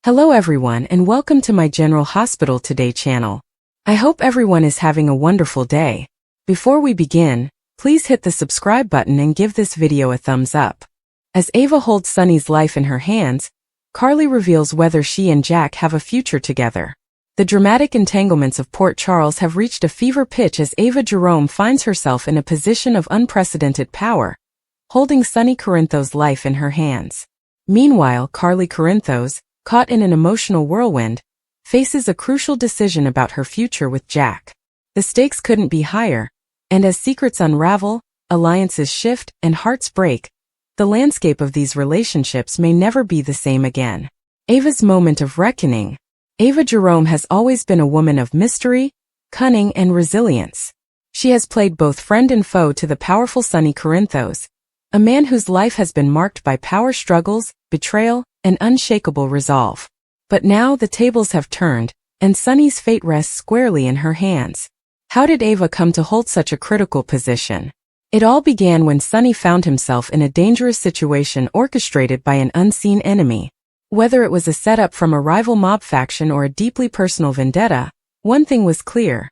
Hello everyone and welcome to my General Hospital Today channel. I hope everyone is having a wonderful day. Before we begin, please hit the subscribe button and give this video a thumbs up. As Ava holds Sunny's life in her hands, Carly reveals whether she and Jack have a future together. The dramatic entanglements of Port Charles have reached a fever pitch as Ava Jerome finds herself in a position of unprecedented power, holding Sunny Corinthos' life in her hands. Meanwhile, Carly Corinthos, caught in an emotional whirlwind, faces a crucial decision about her future with Jack. The stakes couldn't be higher, and as secrets unravel, alliances shift, and hearts break, the landscape of these relationships may never be the same again. Ava's moment of reckoning. Ava Jerome has always been a woman of mystery, cunning, and resilience. She has played both friend and foe to the powerful Sunny Corinthos, a man whose life has been marked by power struggles, betrayal, and unshakable resolve. But now the tables have turned, and Sunny's fate rests squarely in her hands. How did Ava come to hold such a critical position? It all began when Sunny found himself in a dangerous situation orchestrated by an unseen enemy. Whether it was a setup from a rival mob faction or a deeply personal vendetta, one thing was clear.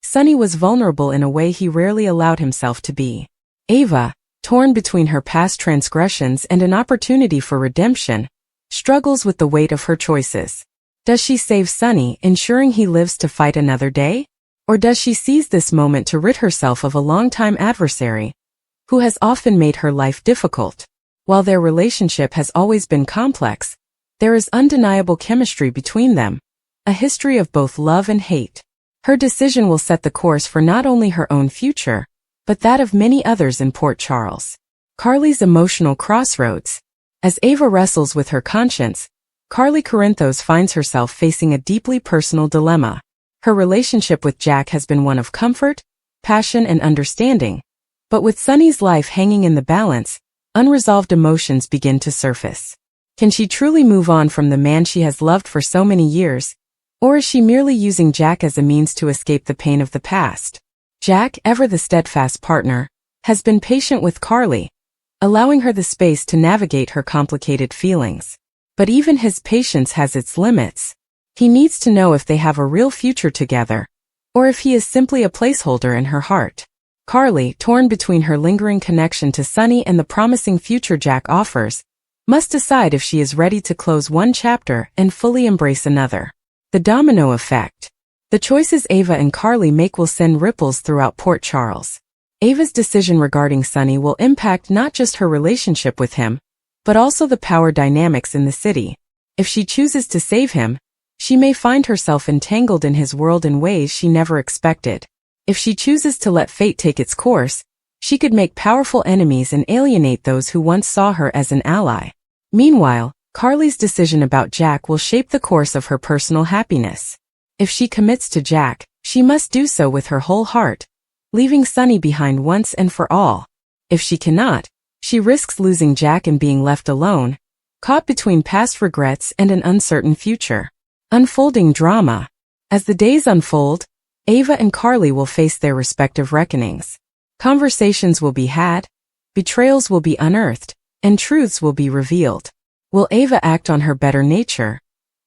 Sunny was vulnerable in a way he rarely allowed himself to be. Ava, torn between her past transgressions and an opportunity for redemption, struggles with the weight of her choices. Does she save Sunny, ensuring he lives to fight another day? Or does she seize this moment to rid herself of a longtime adversary, who has often made her life difficult? While their relationship has always been complex, there is undeniable chemistry between them, a history of both love and hate. Her decision will set the course for not only her own future, but that of many others in Port Charles. Carly's emotional crossroads. As Ava wrestles with her conscience, Carly Corinthos finds herself facing a deeply personal dilemma. Her relationship with Jack has been one of comfort, passion, and understanding, but with Sunny's life hanging in the balance, unresolved emotions begin to surface. Can she truly move on from the man she has loved for so many years, or is she merely using Jack as a means to escape the pain of the past? Jack, ever the steadfast partner, has been patient with Carly, allowing her the space to navigate her complicated feelings. But even his patience has its limits. He needs to know if they have a real future together, or if he is simply a placeholder in her heart. Carly, torn between her lingering connection to Sunny and the promising future Jack offers, must decide if she is ready to close one chapter and fully embrace another. The domino effect. The choices Ava and Carly make will send ripples throughout Port Charles. Ava's decision regarding Sunny will impact not just her relationship with him, but also the power dynamics in the city. If she chooses to save him, she may find herself entangled in his world in ways she never expected. If she chooses to let fate take its course, she could make powerful enemies and alienate those who once saw her as an ally. Meanwhile, Carly's decision about Jack will shape the course of her personal happiness. If she commits to Jack, she must do so with her whole heart, leaving Sunny behind once and for all. If she cannot, she risks losing Jack and being left alone, caught between past regrets and an uncertain future. Unfolding drama. As the days unfold, Ava and Carly will face their respective reckonings. Conversations will be had, betrayals will be unearthed, and truths will be revealed. Will Ava act on her better nature,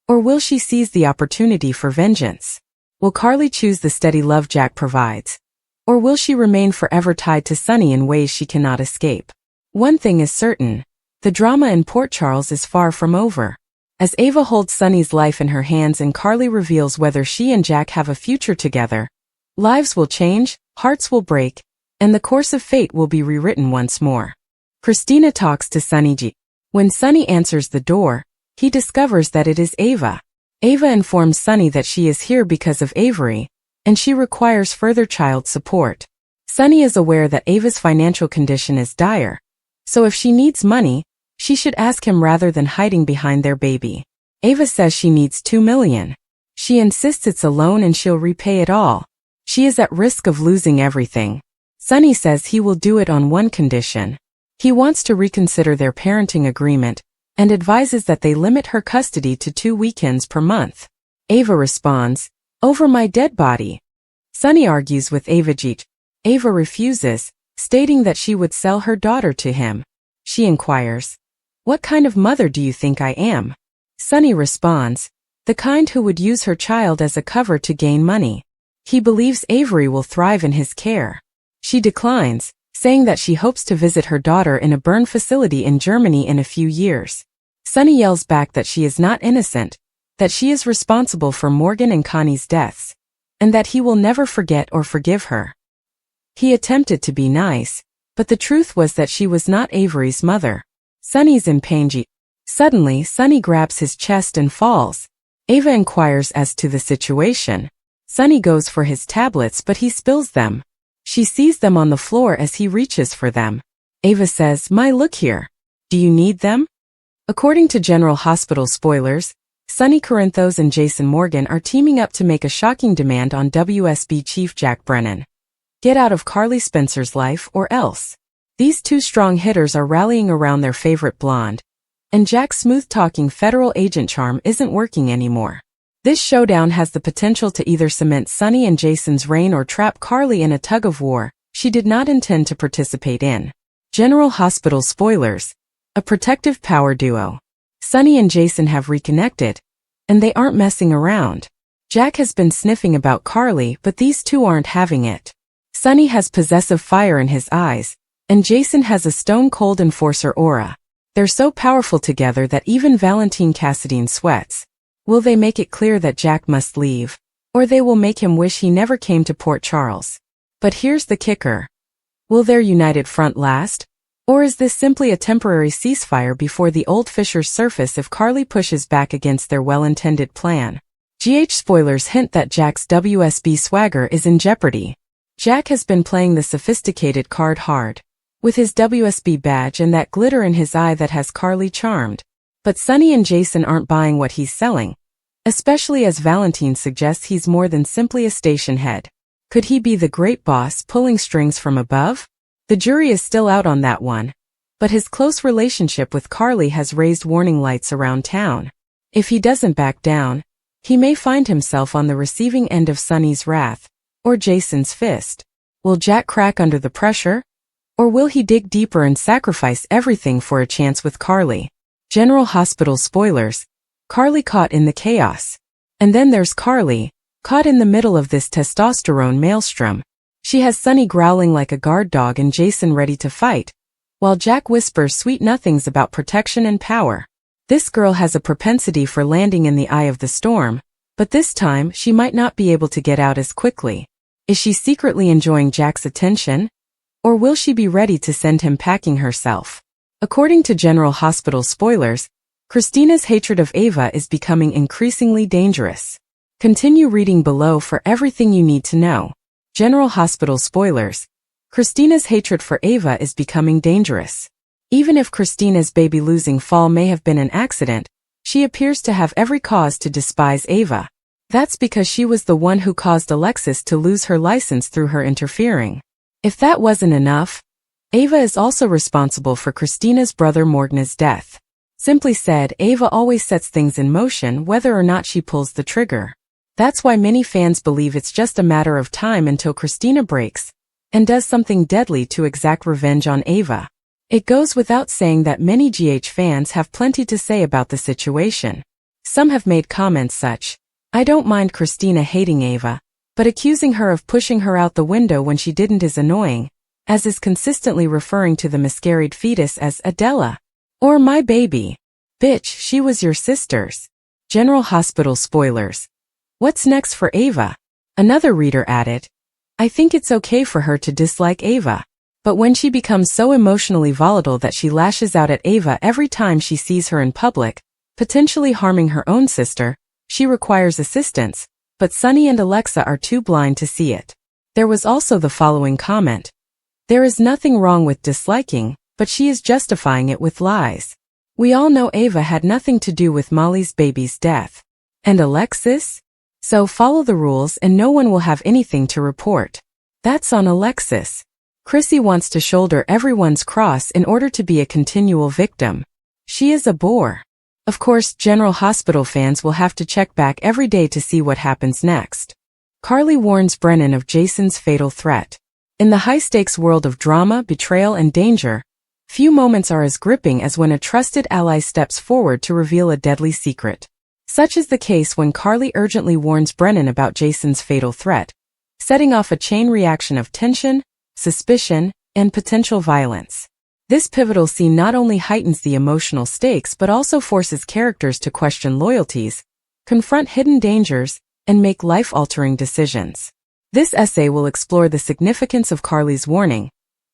or will she seize the opportunity for vengeance? Will Carly choose the steady love Jack provides, or will she remain forever tied to Sunny in ways she cannot escape? One thing is certain, the drama in Port Charles is far from over. As Ava holds Sunny's life in her hands and Carly reveals whether she and Jack have a future together, lives will change, hearts will break, and the course of fate will be rewritten once more. Christina talks to Sunny G. When Sunny answers the door, he discovers that it is Ava. Ava informs Sunny that she is here because of Avery, and she requires further child support. Sunny is aware that Ava's financial condition is dire, so if she needs money, she should ask him rather than hiding behind their baby. Ava says she needs $2 million. She insists it's a loan and she'll repay it all. She is at risk of losing everything. Sunny says he will do it on one condition. He wants to reconsider their parenting agreement and advises that they limit her custody to 2 weekends per month. Ava responds, "Over my dead body." Sunny argues with Ava. Ava refuses, stating that she would sell her daughter to him. She inquires, "What kind of mother do you think I am?" Sunny responds, the kind who would use her child as a cover to gain money. He believes Avery will thrive in his care. She declines, saying that she hopes to visit her daughter in a burn facility in Germany in a few years. Sunny yells back that she is not innocent, that she is responsible for Morgan and Connie's deaths, and that he will never forget or forgive her. He attempted to be nice, but the truth was that she was not Avery's mother. Sunny's in pain. Suddenly, Sunny grabs his chest and falls. Ava inquires as to the situation. Sunny goes for his tablets but he spills them. She sees them on the floor as he reaches for them. Ava says, "My, look here. Do you need them?" According to General Hospital spoilers, Sunny Corinthos and Jason Morgan are teaming up to make a shocking demand on WSB Chief Jack Brennan. Get out of Carly Spencer's life or else. These two strong hitters are rallying around their favorite blonde, and Jack's smooth-talking federal agent charm isn't working anymore. This showdown has the potential to either cement Sunny and Jason's reign or trap Carly in a tug-of-war she did not intend to participate in. General Hospital spoilers. A protective power duo. Sunny and Jason have reconnected, and they aren't messing around. Jack has been sniffing about Carly, but these two aren't having it. Sunny has possessive fire in his eyes, and Jason has a stone-cold enforcer aura. They're so powerful together that even Valentine Cassadine sweats. Will they make it clear that Jack must leave, or they will make him wish he never came to Port Charles? But here's the kicker. Will their united front last? Or is this simply a temporary ceasefire before the old fissures surface if Carly pushes back against their well-intended plan? Spoilers hint that Jack's WSB swagger is in jeopardy. Jack has been playing the sophisticated card hard, with his WSB badge and that glitter in his eye that has Carly charmed. But Sunny and Jason aren't buying what he's selling, especially as Valentine suggests he's more than simply a station head. Could he be the great boss pulling strings from above? The jury is still out on that one, but his close relationship with Carly has raised warning lights around town. If he doesn't back down, he may find himself on the receiving end of Sunny's wrath, or Jason's fist. Will Jack crack under the pressure? Or will he dig deeper and sacrifice everything for a chance with Carly? General Hospital spoilers. Carly caught in the chaos. And then there's Carly, caught in the middle of this testosterone maelstrom. She has Sunny growling like a guard dog and Jason ready to fight, while Jack whispers sweet nothings about protection and power. This girl has a propensity for landing in the eye of the storm, but this time she might not be able to get out as quickly. Is she secretly enjoying Jack's attention? Or will she be ready to send him packing herself? According to General Hospital spoilers, Christina's hatred of Ava is becoming increasingly dangerous. Continue reading below for everything you need to know. General Hospital spoilers. Christina's hatred for Ava is becoming dangerous. Even if Christina's baby-losing fall may have been an accident, she appears to have every cause to despise Ava. That's because she was the one who caused Alexis to lose her license through her interfering. If that wasn't enough, Ava is also responsible for Christina's brother Morgana's death. Simply said, Ava always sets things in motion whether or not she pulls the trigger. That's why many fans believe it's just a matter of time until Christina breaks and does something deadly to exact revenge on Ava. It goes without saying that many GH fans have plenty to say about the situation. Some have made comments such, "I don't mind Christina hating Ava, but accusing her of pushing her out the window when she didn't is annoying," as is consistently referring to the miscarried fetus as Adela. Or "my baby. Bitch, she was your sister's." General Hospital spoilers. What's next for Ava? Another reader added, "I think it's okay for her to dislike Ava. But when she becomes so emotionally volatile that she lashes out at Ava every time she sees her in public, potentially harming her own sister, she requires assistance, but Sunny and Alexa are too blind to see it." There was also the following comment. "There is nothing wrong with disliking, but she is justifying it with lies. We all know Ava had nothing to do with Molly's baby's death. And Alexis? So follow the rules and no one will have anything to report. That's on Alexis. Chrissy wants to shoulder everyone's cross in order to be a continual victim. She is a bore." Of course, General Hospital fans will have to check back every day to see what happens next. Carly warns Brennan of Jason's fatal threat. In the high-stakes world of drama, betrayal, and danger, Few moments are as gripping as when a trusted ally steps forward to reveal a deadly secret. Such is the case when Carly urgently warns Brennan about Jason's fatal threat, setting off a chain reaction of tension, suspicion, and potential violence. This pivotal scene not only heightens the emotional stakes but also forces characters to question loyalties, confront hidden dangers, and make life-altering decisions. This essay will explore the significance of Carly's warning,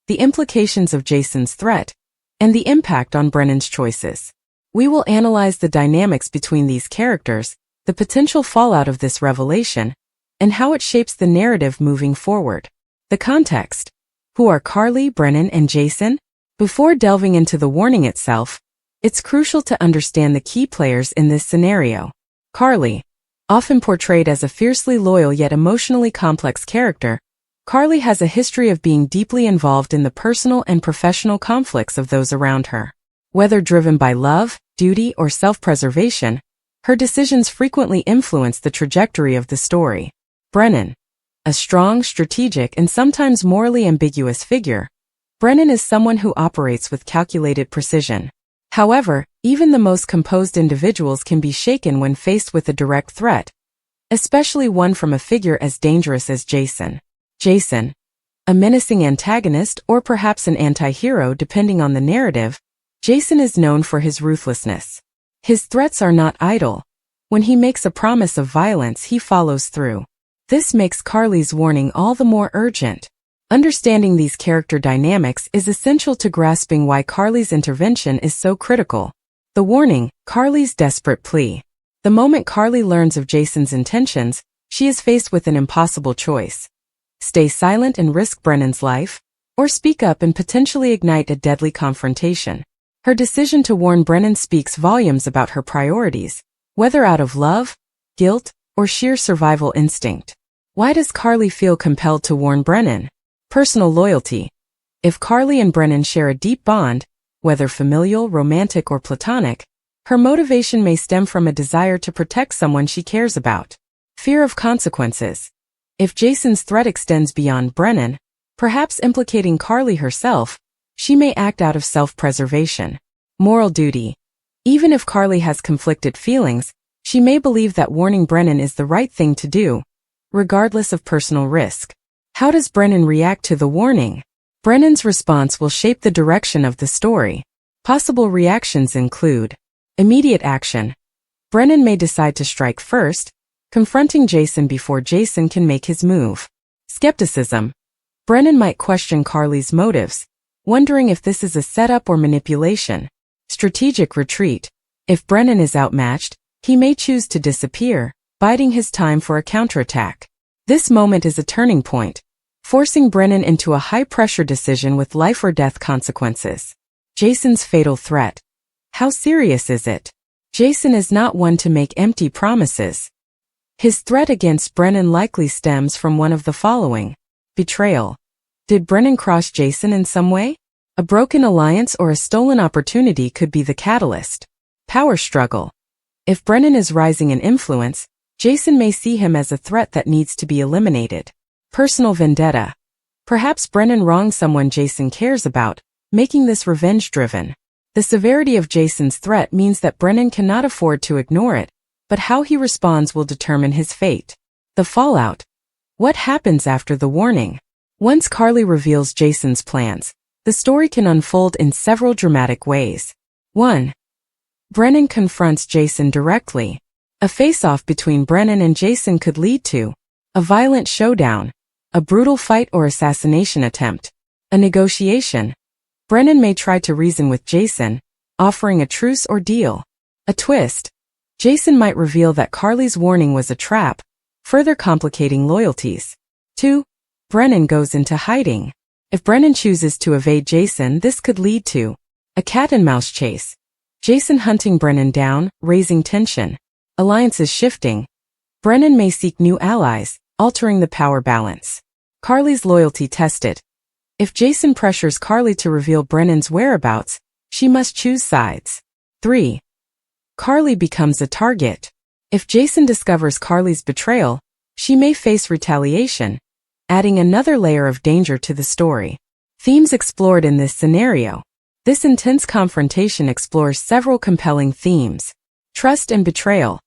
the implications of Jason's threat, and the impact on Brennan's choices. We will analyze the dynamics between these characters, the potential fallout of this revelation, and how it shapes the narrative moving forward. The context. Who are Carly, Brennan, and Jason? Before delving into the warning itself, it's crucial to understand the key players in this scenario. Carly, often portrayed as a fiercely loyal yet emotionally complex character, Carly has a history of being deeply involved in the personal and professional conflicts of those around her. Whether driven by love, duty, or self-preservation, her decisions frequently influence the trajectory of the story. Brennan, a strong, strategic, and sometimes morally ambiguous figure, Brennan is someone who operates with calculated precision. However, even the most composed individuals can be shaken when faced with a direct threat, especially one from a figure as dangerous as Jason. Jason, a menacing antagonist or perhaps an anti-hero depending on the narrative, Jason is known for his ruthlessness. His threats are not idle. When he makes a promise of violence, he follows through. This makes Carly's warning all the more urgent. Understanding these character dynamics is essential to grasping why Carly's intervention is so critical. The warning, Carly's desperate plea. The moment Carly learns of Jason's intentions, she is faced with an impossible choice. Stay silent and risk Brennan's life, or speak up and potentially ignite a deadly confrontation. Her decision to warn Brennan speaks volumes about her priorities, whether out of love, guilt, or sheer survival instinct. Why does Carly feel compelled to warn Brennan? Personal loyalty. If Carly and Brennan share a deep bond, whether familial, romantic, or platonic, her motivation may stem from a desire to protect someone she cares about. Fear of consequences. If Jason's threat extends beyond Brennan, perhaps implicating Carly herself, she may act out of self-preservation. Moral duty. Even if Carly has conflicted feelings, she may believe that warning Brennan is the right thing to do, regardless of personal risk. How does Brennan react to the warning? Brennan's response will shape the direction of the story. Possible reactions include immediate action. Brennan may decide to strike first, confronting Jason before Jason can make his move. Skepticism. Brennan might question Carly's motives, wondering if this is a setup or manipulation. Strategic retreat. If Brennan is outmatched, he may choose to disappear, biding his time for a counterattack. This moment is a turning point, forcing Brennan into a high-pressure decision with life or death consequences. Jason's fatal threat. How serious is it? Jason is not one to make empty promises. His threat against Brennan likely stems from one of the following. Betrayal. Did Brennan cross Jason in some way? A broken alliance or a stolen opportunity could be the catalyst. Power struggle. If Brennan is rising in influence, Jason may see him as a threat that needs to be eliminated. Personal vendetta. Perhaps Brennan wronged someone Jason cares about, making this revenge-driven. The severity of Jason's threat means that Brennan cannot afford to ignore it, but how he responds will determine his fate. The fallout. What happens after the warning? Once Carly reveals Jason's plans, the story can unfold in several dramatic ways. 1. Brennan confronts Jason directly. A face-off between Brennan and Jason could lead to a violent showdown, a brutal fight or assassination attempt, a negotiation. Brennan may try to reason with Jason, offering a truce or deal. A twist. Jason might reveal that Carly's warning was a trap, further complicating loyalties. 2. Brennan goes into hiding. If Brennan chooses to evade Jason, this could lead to a cat-and-mouse chase. Jason hunting Brennan down, raising tension. Alliances shifting. Brennan may seek new allies, altering the power balance. Carly's loyalty tested. If Jason pressures Carly to reveal Brennan's whereabouts, she must choose sides. 3. Carly becomes a target. If Jason discovers Carly's betrayal, she may face retaliation, adding another layer of danger to the story. Themes explored in this scenario. This intense confrontation explores several compelling themes. Trust and betrayal.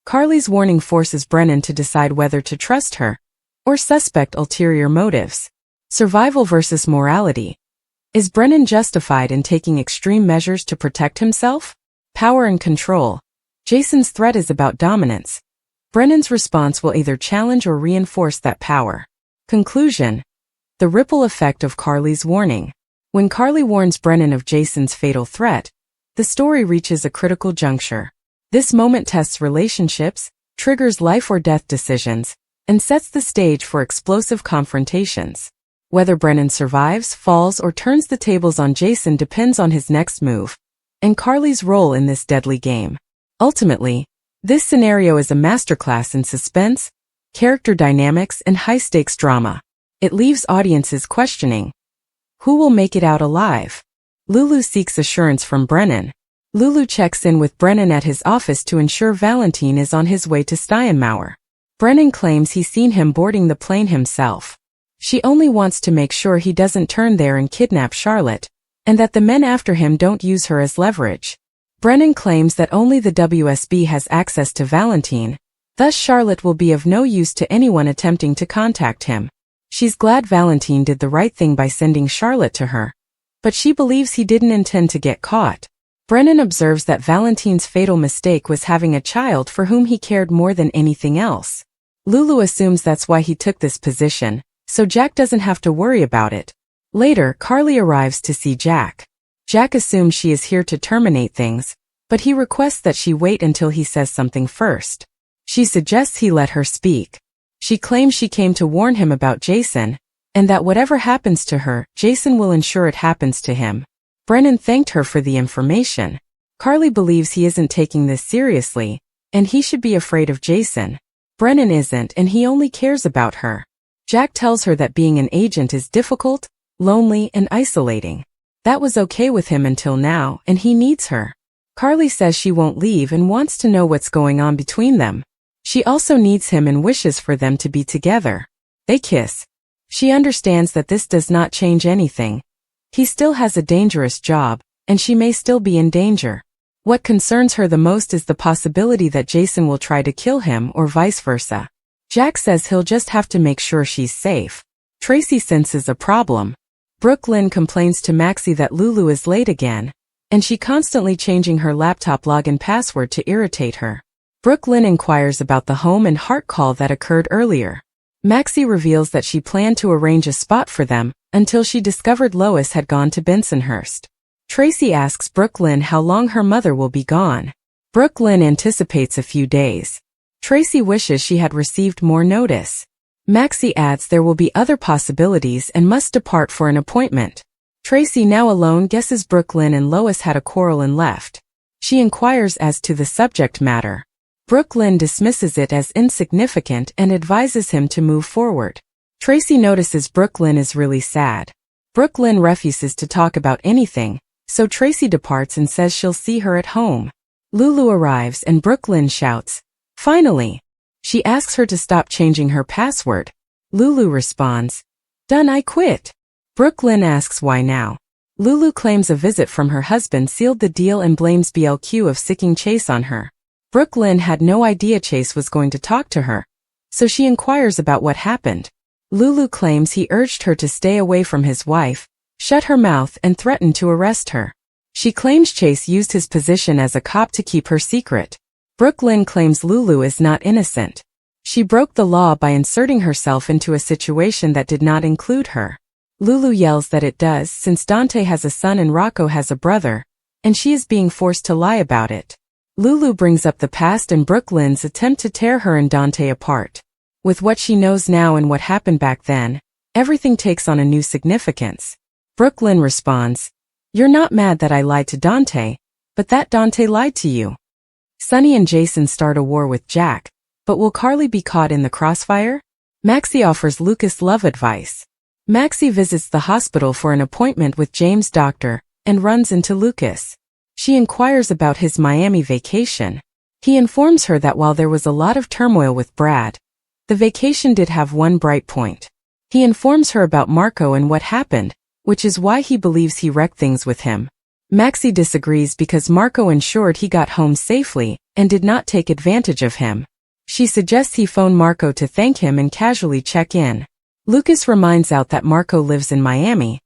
Carly's warning forces Brennan to decide whether to trust her or suspect ulterior motives. Survival versus morality. Is Brennan justified in taking extreme measures to protect himself? Power and control. Jason's threat is about dominance. Brennan's response will either challenge or reinforce that power. Conclusion. The ripple effect of Carly's warning. When Carly warns Brennan of Jason's fatal threat, the story reaches a critical juncture. This moment tests relationships, triggers life or death decisions, and sets the stage for explosive confrontations. Whether Brennan survives, falls, or turns the tables on Jason depends on his next move, and Carly's role in this deadly game. Ultimately, this scenario is a masterclass in suspense, character dynamics, and high-stakes drama. It leaves audiences questioning, who will make it out alive? Lulu seeks assurance from Brennan. Lulu checks in with Brennan at his office to ensure Valentine is on his way to Steinmauer. Brennan claims he's seen him boarding the plane himself. She only wants to make sure he doesn't turn there and kidnap Charlotte, and that the men after him don't use her as leverage. Brennan claims that only the WSB has access to Valentine, thus Charlotte will be of no use to anyone attempting to contact him. She's glad Valentine did the right thing by sending Charlotte to her, but she believes he didn't intend to get caught. Brennan observes that Valentine's fatal mistake was having a child for whom he cared more than anything else. Lulu assumes that's why he took this position, so Jack doesn't have to worry about it. Later, Carly arrives to see Jack. Jack assumes she is here to terminate things, but he requests that she wait until he says something first. She suggests he let her speak. She claims she came to warn him about Jason, and that whatever happens to her, Jason will ensure it happens to him. Brennan thanked her for the information. Carly believes he isn't taking this seriously, and he should be afraid of Jason. Brennan isn't, and he only cares about her. Jack tells her that being an agent is difficult, lonely, and isolating. That was okay with him until now, and he needs her. Carly says she won't leave and wants to know what's going on between them. She also needs him and wishes for them to be together. They kiss. She understands that this does not change anything. He still has a dangerous job, and she may still be in danger. What concerns her the most is the possibility that Jason will try to kill him or vice versa. Jack says he'll just have to make sure she's safe. Tracy senses a problem. Brooklyn complains to Maxie that Lulu is late again, and she constantly changing her laptop login password to irritate her. Brooklyn inquires about the home and heart call that occurred earlier. Maxie reveals that she planned to arrange a spot for them until she discovered Lois had gone to Bensonhurst. Tracy asks Brooklyn how long her mother will be gone. Brooklyn anticipates a few days. Tracy wishes she had received more notice. Maxie adds there will be other possibilities and must depart for an appointment. Tracy, now alone, guesses Brooklyn and Lois had a quarrel and left. She inquires as to the subject matter. Brooklyn dismisses it as insignificant and advises him to move forward. Tracy notices Brooklyn is really sad. Brooklyn refuses to talk about anything, so Tracy departs and says she'll see her at home. Lulu arrives and Brooklyn shouts, "Finally!" She asks her to stop changing her password. Lulu responds, "Done, I quit." Brooklyn asks why now. Lulu claims a visit from her husband sealed the deal and blames BLQ of sicking Chase on her. Brooklyn had no idea Chase was going to talk to her, so she inquires about what happened. Lulu claims he urged her to stay away from his wife, shut her mouth, and threatened to arrest her. She claims Chase used his position as a cop to keep her secret. Brooklyn claims Lulu is not innocent. She broke the law by inserting herself into a situation that did not include her. Lulu yells that it does since Dante has a son and Rocco has a brother, and she is being forced to lie about it. Lulu brings up the past and Brooklyn's attempt to tear her and Dante apart. With what she knows now and what happened back then, everything takes on a new significance. Brooklyn responds, "You're not mad that I lied to Dante, but that Dante lied to you." Sunny and Jason start a war with Jack, but will Carly be caught in the crossfire? Maxie offers Lucas love advice. Maxie visits the hospital for an appointment with James' doctor and runs into Lucas. She inquires about his Miami vacation. He informs her that while there was a lot of turmoil with Brad, the vacation did have one bright point. He informs her about Marco and what happened, which is why he believes he wrecked things with him. Maxie disagrees because Marco ensured he got home safely and did not take advantage of him. She suggests he phone Marco to thank him and casually check in. Lucas reminds out that Marco lives in Miami,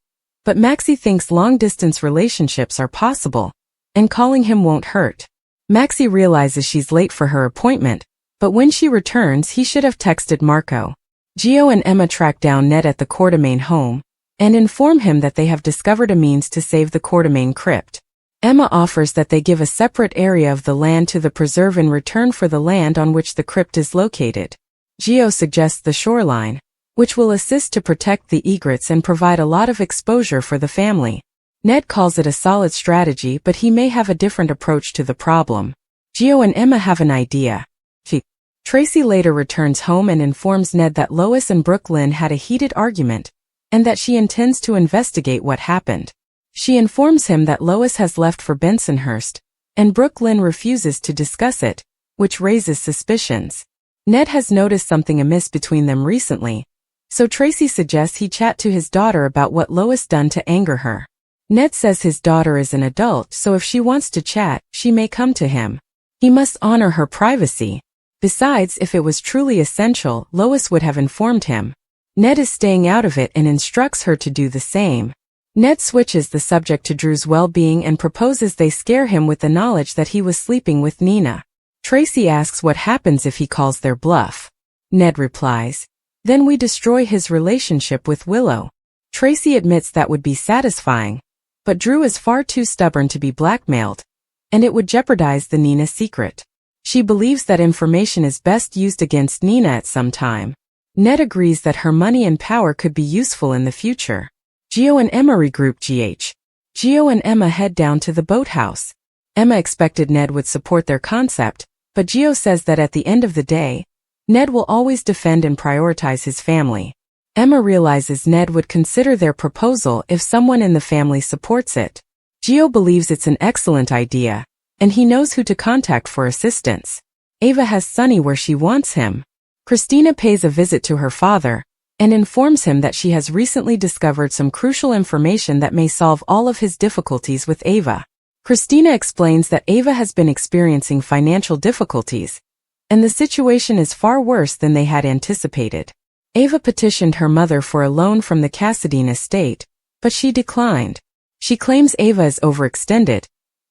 but Maxie thinks long-distance relationships are possible, and calling him won't hurt. Maxie realizes she's late for her appointment, but when she returns he should have texted Marco. Gio and Emma track down Ned at the Quartermain home, and inform him that they have discovered a means to save the Quartermain crypt. Emma offers that they give a separate area of the land to the preserve in return for the land on which the crypt is located. Gio suggests the shoreline, which will assist to protect the egrets and provide a lot of exposure for the family. Ned calls it a solid strategy, but he may have a different approach to the problem. Gio and Emma have an idea. Tracy later returns home and informs Ned that Lois and Brooklyn had a heated argument, and that she intends to investigate what happened. She informs him that Lois has left for Bensonhurst, and Brooklyn refuses to discuss it, which raises suspicions. Ned has noticed something amiss between them recently, so Tracy suggests he chat to his daughter about what Lois done to anger her. Ned says his daughter is an adult, so if she wants to chat, she may come to him. He must honor her privacy. Besides, if it was truly essential, Lois would have informed him. Ned is staying out of it and instructs her to do the same. Ned switches the subject to Drew's well-being and proposes they scare him with the knowledge that he was sleeping with Nina. Tracy asks what happens if he calls their bluff. Ned replies, "Then we destroy his relationship with Willow." Tracy admits that would be satisfying, but Drew is far too stubborn to be blackmailed, and it would jeopardize the Nina secret. She believes that information is best used against Nina at some time. Ned agrees that her money and power could be useful in the future. Gio and Emma regroup. Gio and Emma head down to the boathouse. Emma expected Ned would support their concept, but Gio says that at the end of the day, Ned will always defend and prioritize his family. Emma realizes Ned would consider their proposal if someone in the family supports it. Gio believes it's an excellent idea, and he knows who to contact for assistance. Ava has Sonny where she wants him. Christina pays a visit to her father, and informs him that she has recently discovered some crucial information that may solve all of his difficulties with Ava. Christina explains that Ava has been experiencing financial difficulties, and the situation is far worse than they had anticipated. Ava petitioned her mother for a loan from the Cassadine estate, but she declined. She claims Ava is overextended,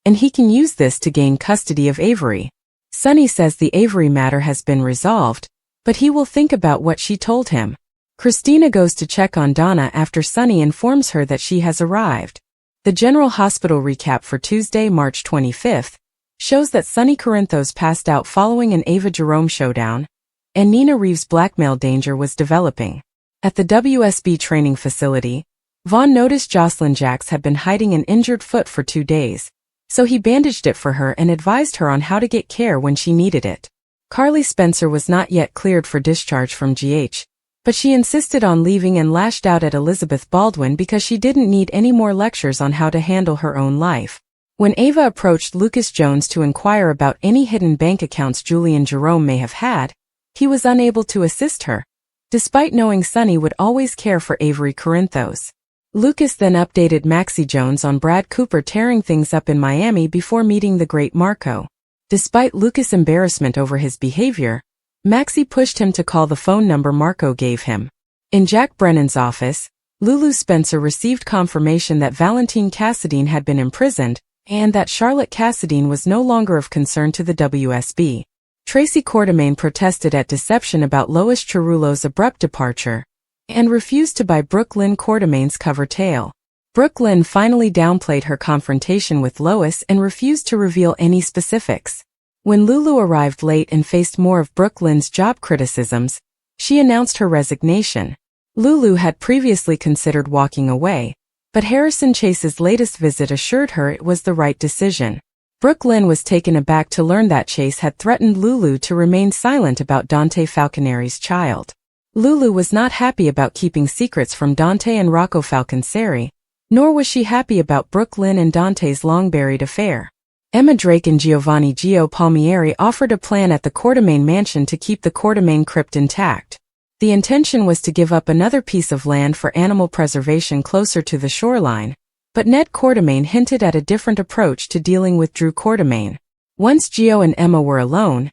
and he can use this to gain custody of Avery. Sonny says the Avery matter has been resolved, but he will think about what she told him. Christina goes to check on Donna after Sonny informs her that she has arrived. The General Hospital recap for Tuesday, March 25th, shows that Sonny Corinthos passed out following an Ava Jerome showdown, and Nina Reeves' blackmail danger was developing. At the WSB training facility, Vaughn noticed Jocelyn Jacks had been hiding an injured foot for 2 days, so he bandaged it for her and advised her on how to get care when she needed it. Carly Spencer was not yet cleared for discharge from GH, but she insisted on leaving and lashed out at Elizabeth Baldwin because she didn't need any more lectures on how to handle her own life. When Ava approached Lucas Jones to inquire about any hidden bank accounts Julian Jerome may have had, he was unable to assist her, despite knowing Sonny would always care for Avery Corinthos. Lucas then updated Maxie Jones on Brad Cooper tearing things up in Miami before meeting the great Marco. Despite Lucas' embarrassment over his behavior, Maxie pushed him to call the phone number Marco gave him. In Jack Brennan's office, Lulu Spencer received confirmation that Valentine Cassadine had been imprisoned, and that Charlotte Cassadine was no longer of concern to the WSB. Tracy Quartermain protested at deception about Lois Cerullo's abrupt departure, and refused to buy Brooklyn Quartermain's cover tale. Brooklyn finally downplayed her confrontation with Lois and refused to reveal any specifics. When Lulu arrived late and faced more of Brooklyn's job criticisms, she announced her resignation. Lulu had previously considered walking away, but Harrison Chase's latest visit assured her it was the right decision. Brooklyn was taken aback to learn that Chase had threatened Lulu to remain silent about Dante Falconeri's child. Lulu was not happy about keeping secrets from Dante and Rocco Falconseri, nor was she happy about Brooklyn and Dante's long-buried affair. Emma Drake and Giovanni Gio Palmieri offered a plan at the Quartermain mansion to keep the Quartermain crypt intact. The intention was to give up another piece of land for animal preservation closer to the shoreline, But Ned Quartermain hinted at a different approach to dealing with Drew Quartermain. Once Gio and Emma were alone,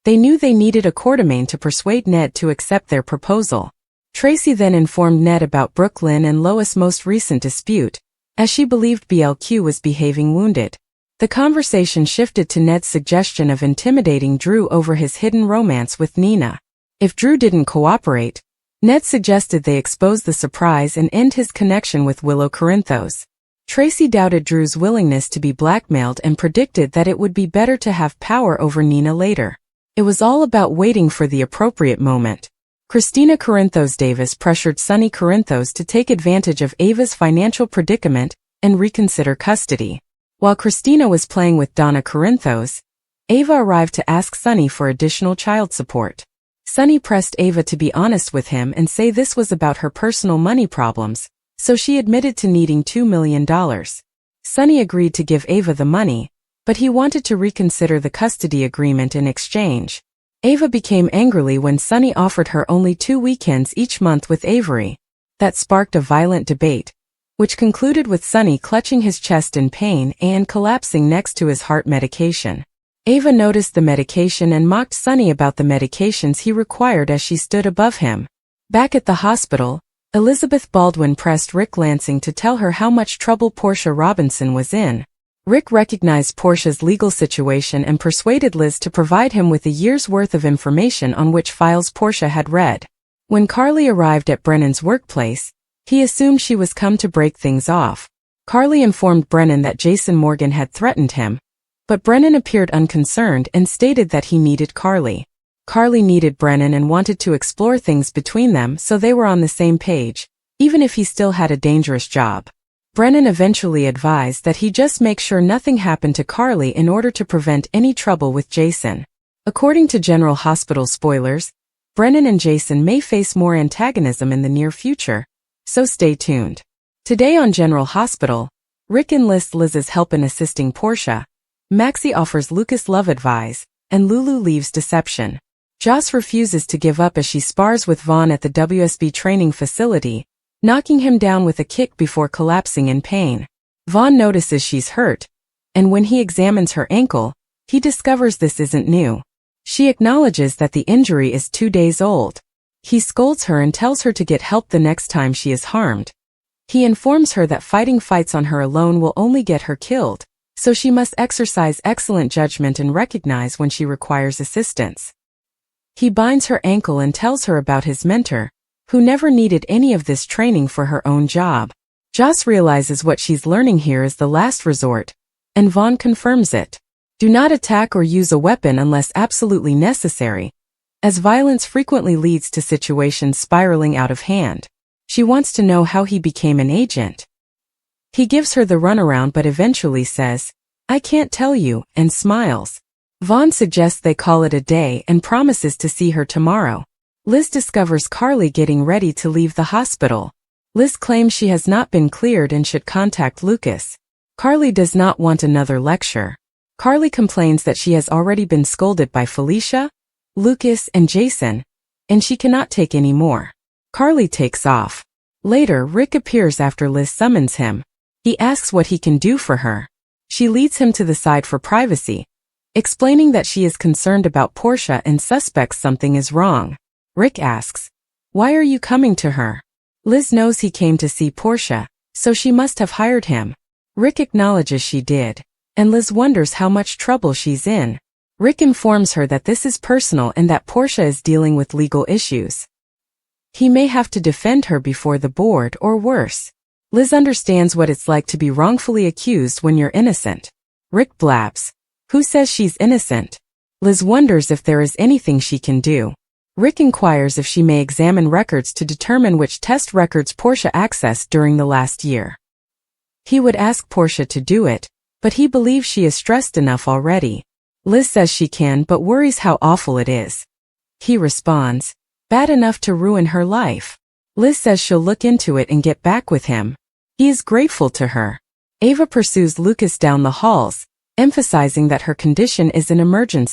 they knew they needed a Quartermain to persuade Ned to accept their proposal. Tracy then informed Ned about Brooklyn and Lois' most recent dispute, as she believed BLQ was behaving wounded. The conversation shifted to Ned's suggestion of intimidating Drew over his hidden romance with Nina. If Drew didn't cooperate, Ned suggested they expose the surprise and end his connection with Willow Corinthos. Tracy doubted Drew's willingness to be blackmailed and predicted that it would be better to have power over Nina later. It was all about waiting for the appropriate moment. Christina Corinthos Davis pressured Sonny Corinthos to take advantage of Ava's financial predicament and reconsider custody. While Christina was playing with Donna Corinthos, Ava arrived to ask Sonny for additional child support. Sonny pressed Ava to be honest with him and say this was about her personal money problems, so she admitted to needing $2 million. Sonny agreed to give Ava the money, but he wanted to reconsider the custody agreement in exchange. Ava became angry when Sonny offered her only 2 weekends each month with Avery. That sparked a violent debate, which concluded with Sonny clutching his chest in pain and collapsing next to his heart medication. Ava noticed the medication and mocked Sonny about the medications he required as she stood above him. Back at the hospital, Elizabeth Baldwin pressed Rick Lansing to tell her how much trouble Portia Robinson was in. Rick recognized Portia's legal situation and persuaded Liz to provide him with a year's worth of information on which files Portia had read. When Carly arrived at Brennan's workplace, he assumed she was come to break things off. Carly informed Brennan that Jason Morgan had threatened him, but Brennan appeared unconcerned and stated that he needed Carly. Carly needed Brennan and wanted to explore things between them, so they were on the same page, even if he still had a dangerous job. Brennan eventually advised that he just make sure nothing happened to Carly in order to prevent any trouble with Jason. According to General Hospital spoilers, Brennan and Jason may face more antagonism in the near future, so stay tuned. Today on General Hospital, Rick enlists Liz's help in assisting Portia, Maxie offers Lucas love advice, and Lulu leaves deception. Joss refuses to give up as she spars with Vaughn at the WSB training facility, knocking him down with a kick before collapsing in pain. Vaughn notices she's hurt, and when he examines her ankle, he discovers this isn't new. She acknowledges that the injury is 2 days old. He scolds her and tells her to get help the next time she is harmed. He informs her that fighting fights on her alone will only get her killed, so she must exercise excellent judgment and recognize when she requires assistance. He binds her ankle and tells her about his mentor, who never needed any of this training for her own job. Joss realizes what she's learning here is the last resort, and Vaughn confirms it. Do not attack or use a weapon unless absolutely necessary, as violence frequently leads to situations spiraling out of hand. She wants to know how he became an agent. He gives her the runaround but eventually says, "I can't tell you," and smiles. Vaughn suggests they call it a day and promises to see her tomorrow. Liz discovers Carly getting ready to leave the hospital. Liz claims she has not been cleared and should contact Lucas. Carly does not want another lecture. Carly complains that she has already been scolded by Felicia, Lucas, and Jason, and she cannot take any more. Carly takes off. Later, Rick appears after Liz summons him. He asks what he can do for her. She leads him to the side for privacy, explaining that she is concerned about Portia and suspects something is wrong. Rick asks, "Why are you coming to her?" Liz knows he came to see Portia, so she must have hired him. Rick acknowledges she did, and Liz wonders how much trouble she's in. Rick informs her that this is personal and that Portia is dealing with legal issues. He may have to defend her before the board or worse. Liz understands what it's like to be wrongfully accused when you're innocent. Rick blabs, "Who says she's innocent?" Liz wonders if there is anything she can do. Rick inquires if she may examine records to determine which test records Portia accessed during the last year. He would ask Portia to do it, but he believes she is stressed enough already. Liz says she can but worries how awful it is. He responds, "Bad enough to ruin her life." Liz says she'll look into it and get back with him. He is grateful to her. Ava pursues Lucas down the halls, emphasizing that her condition is an emergency.